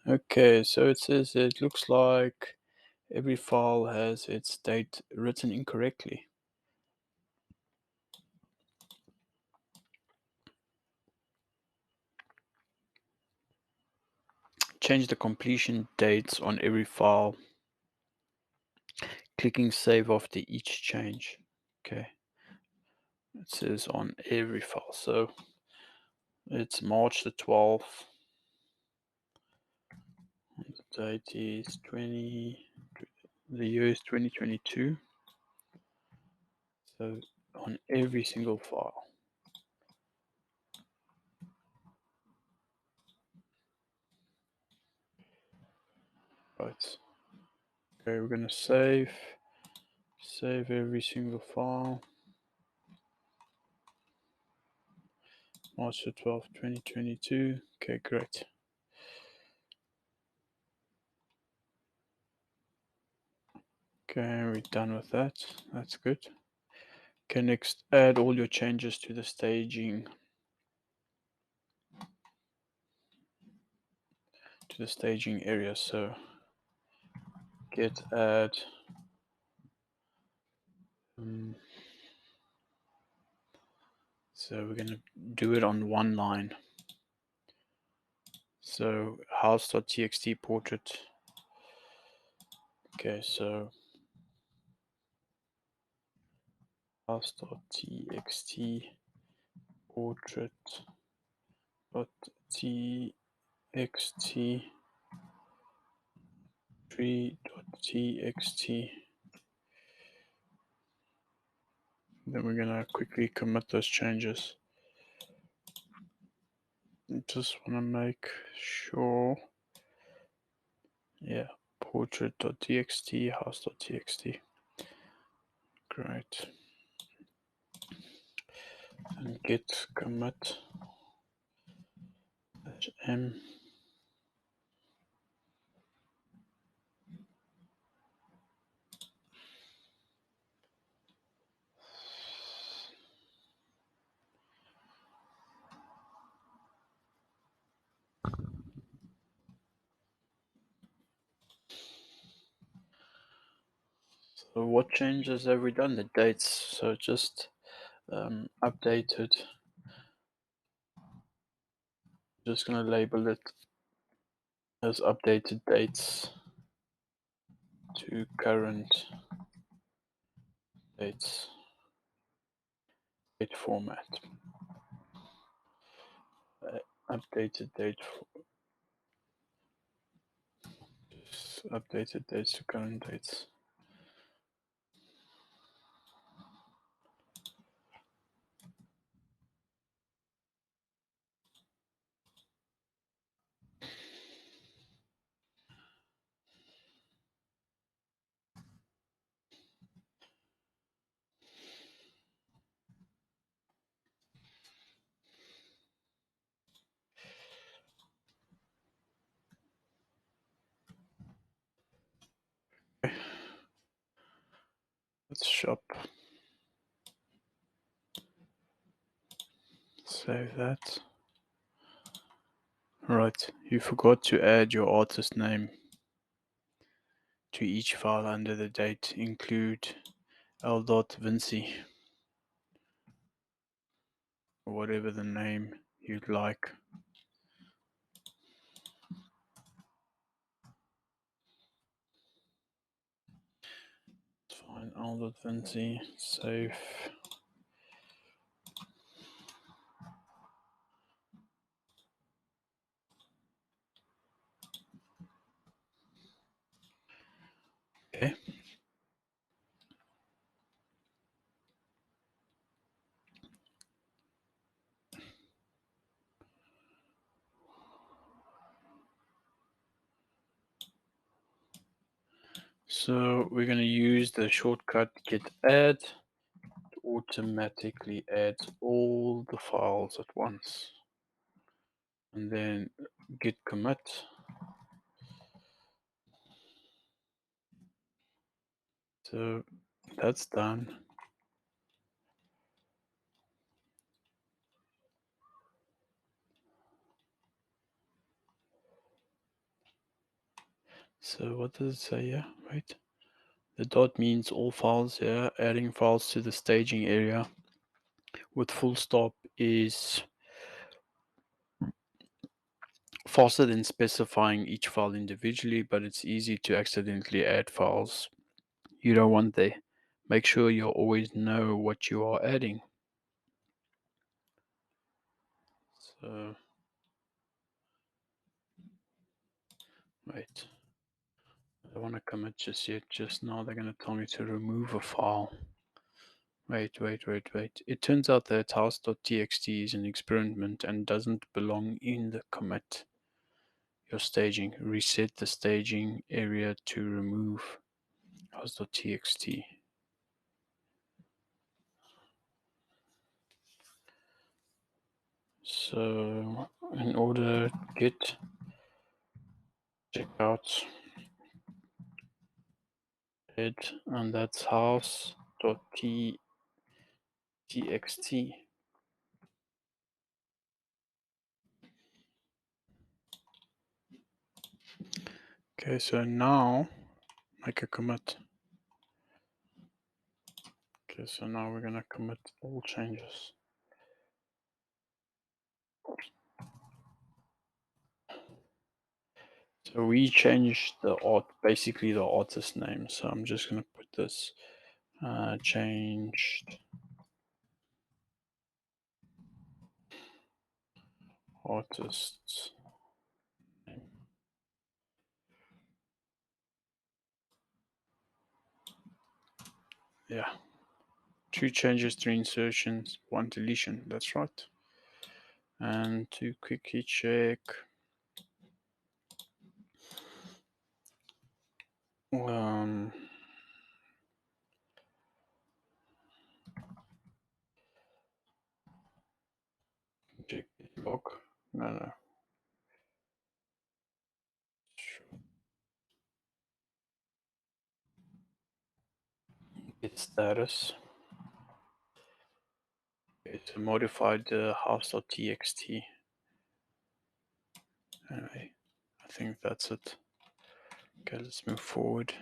Okay, so it says it looks like every file has its date written incorrectly. Change the completion dates on every file. Clicking save after each change. Okay, it says on every file. So it's March the 12th. The date is the year is 2022. So on every single file. Right. Okay, we're gonna save every single file. March the 12th, 2022. Okay, great. Okay, we're done with that. That's good. Okay, next, add all your changes to the staging area. So git add so we're gonna do it on one line. So house.txt portrait. Okay, so house.txt portrait.txt tree.txt. Then we're gonna quickly commit those changes. Just want to make sure. Yeah, portrait.txt, house.txt. Great. And git commit -m. So what changes have we done? The dates. So just updated. Just gonna label it as updated dates to current dates. Date format. Updated date. Updated dates to current dates. Let's shop. Save that. Right, you forgot to add your artist name to each file under the date. Include l.vinci or whatever the name you'd like. It's fine, l.vinci, save. Okay. So we're going to use the shortcut git add to automatically add all the files at once. And then git commit. So that's done. So what does it say here? Wait. The dot means all files here. Adding files to the staging area with full stop is faster than specifying each file individually, but it's easy to accidentally add files you don't want there. Make sure you always know what you are adding. So, wait. I don't want to commit just yet. Just now they're going to tell me to remove a file. Wait. It turns out that house.txt is an experiment and doesn't belong in the commit. Your staging. Reset the staging area to remove house.txt. So in order git check out it, and that's house.txt. Okay, so now make a commit. Okay, so now we're gonna commit all changes. So we changed the art, basically the artist name. So I'm just gonna put this changed artist's name. Yeah, 2 changes, 3 insertions, 1 deletion. That's right. And to quickly check. Check log. No. Git status. It's modified the house.txt. Anyway, I think that's it. Okay, let's move forward.